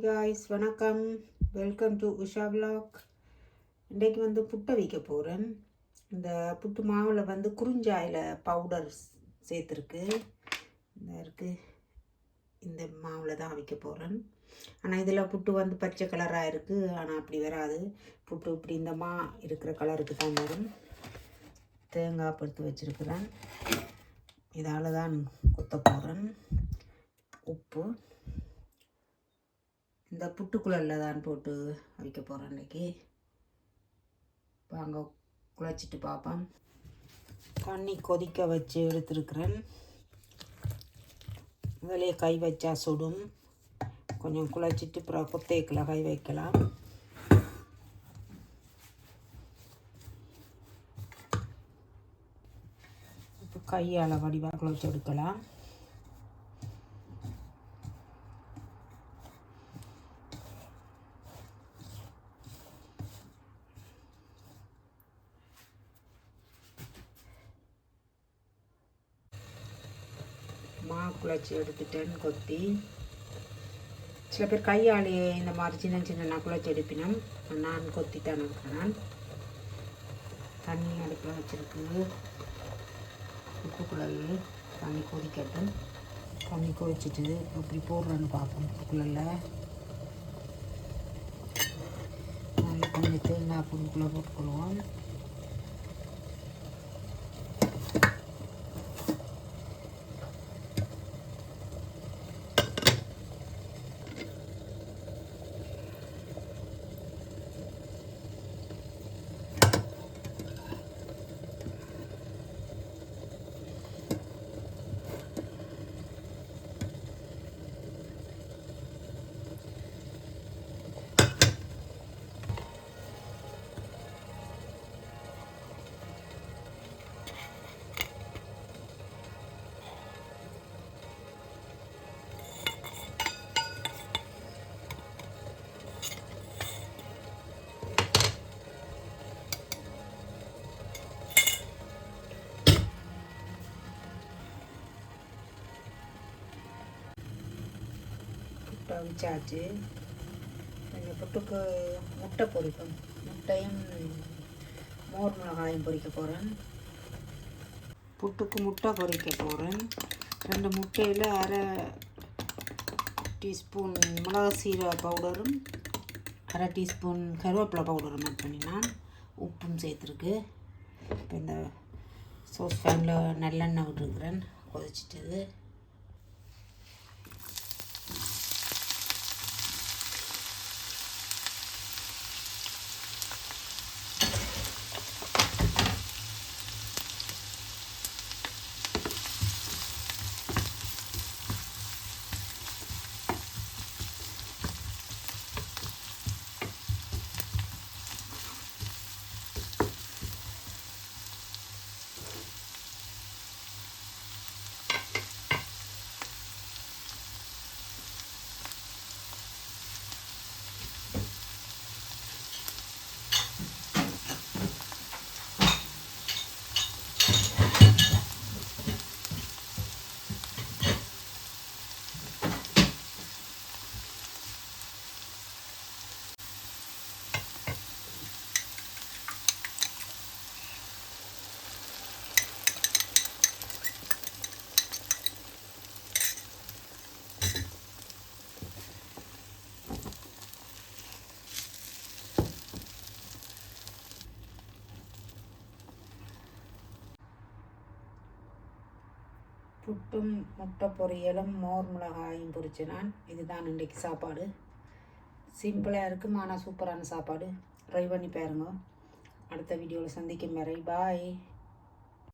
Guys, வணக்கம். Welcome to Usha vlog. இன்றைக்கு புட்டை வைக்க போகிறேன். இந்த புட்டு மாவில் குறிஞ்சாயில் பவுடர் சேர்த்துருக்கு. இந்த இருக்குது, இந்த மாவில் தான் வைக்க போகிறேன். ஆனால் இதில் புட்டு பச்சை கலராக இருக்குது. ஆனால் அப்படி வராது. புட்டு இப்படி இந்த மா இருக்கிற கலருக்கு தான் வரும். தேங்காய் படுத்து வச்சுருக்கிறேன். இதால் தான் குத்த போகிறேன். உப்பு இந்த புட்டுக்குள்ளரில் தான் போட்டு வைக்க போகிறேன். இன்றைக்கி வாங்க குழச்சிட்டு பார்ப்போம். தண்ணி கொதிக்க வச்சு எடுத்துருக்கிறேன். முதலே கை வச்சா சுடும். கொஞ்சம் குழச்சிட்டு அப்புறம் கொத்தைக்கில் கை வைக்கலாம். இப்போ கையால் வடிவாக குழச்சி எடுக்கலாம். மா குழச்சி எடுத்துட்டேன். கொத்தி சில பேர் கையாலேயே இந்த மாதிரி சின்ன சின்ன குழச்சி எடுப்பினோம். நான் கொத்தி தான் இருக்கிறேன். தண்ணி அடுப்பில் வச்சுருக்கு. உப்புக்குள்ளே தண்ணி கொதிக்கட்டும். தண்ணி கொதிச்சுட்டு எப்படி போடுறேன்னு பார்ப்போம். உப்புக்குள்ளே நல்லா கொஞ்சம் தேங்காய் புண்ணுக்குள்ளே போட்டுக்கொள்வோம். வச்சாச்சு. இந்த புட்டுக்கு முட்டை பொரிப்போம். முட்டையும் மோர் மிளகாயும் பொரிக்க போகிறேன். புட்டுக்கு முட்டை பொரிக்க போகிறேன். 2 முட்டையில் அரை டீஸ்பூன் மிளகா சீரக பவுடரும் அரை டீஸ்பூன் கருவேப்பிலை பவுடரும் ஆட் பண்ணினான். உப்பும் சேர்த்துருக்கு. இப்போ இந்த சோஸ் பேனில் நல்லெண்ணெய் விட்டுருக்குறேன். கொதிச்சிட்டது. புட்டும் முட்டை பொரியலும் மோர் மிளகாயும் பொரிச்சு நான். இதுதான் இன்றைக்கு சாப்பாடு. சிம்பிளாக இருக்கும், ஆனால் சூப்பரான சாப்பாடு. ட்ரை பண்ணி பாருங்க. அடுத்த வீடியோவில் சந்திக்கும் வரை பாய்.